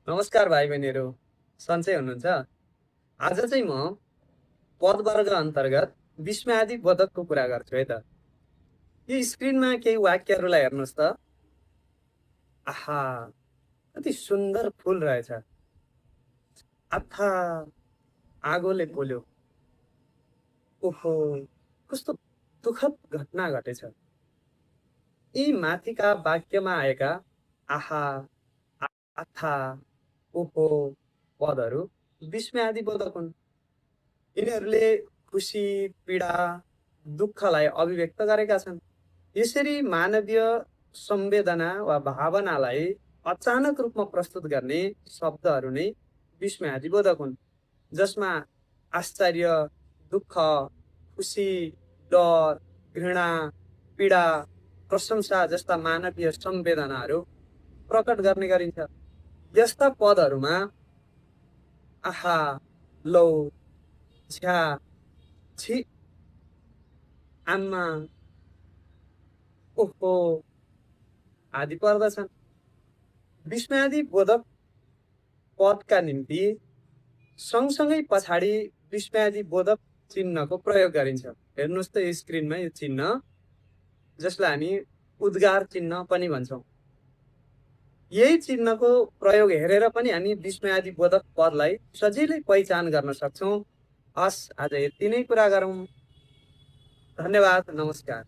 नमस्कार भाइ बहिनीहरू, सन्चै हुनुहुन्छ? आज चाहिँ म पदवर्ग अन्तर्गत विस्मयादि बोधकको कुरा गर्छु है त। यो स्क्रिनमा केही वाक्यहरूलाई हेर्नुहोस् त। आहा, कति सुन्दर फुल रहेछ। आथा, आगोले पोल्यो। ओहो, कस्तो दुःखद घटना घटेछ। यी माथिका वाक्यमा आएका आहा, आथा, ओहो पदहरू विस्मयादि बोधक हुन्। यिनीहरूले खुसी, पीडा, दुःखलाई अभिव्यक्त गरेका छन्। यसरी मानवीय संवेदना वा भावनालाई अचानक रूपमा प्रस्तुत गर्ने शब्दहरू नै विस्मयादिबोधक हुन्, जसमा आश्चर्य, दुःख, खुसी, डर, घृणा, पीडा, प्रशंसा जस्ता मानवीय संवेदनाहरू प्रकट गर्ने गरिन्छ। यस्ता पदहरूमा आहा, लौ, झ्या, छि, आमा, ओहो आदि पर्दछन्। विस्मयादि बोधक पदका निम्ति सँगसँगै पछाडि विस्मयादि बोधक चिन्हको प्रयोग गरिन्छ। हेर्नुहोस् त यो स्क्रिनमा यो चिन्ह, जसलाई हामी उद्गार चिन्ह पनि भन्छौँ। यही चिन्हको प्रयोग हेरेर पनि हामी विस्मयादि बोधक पदलाई सजिलै पहिचान गर्न सक्छौँ। हस्, आज यति नै कुरा गरौँ। धन्यवाद, नमस्कार।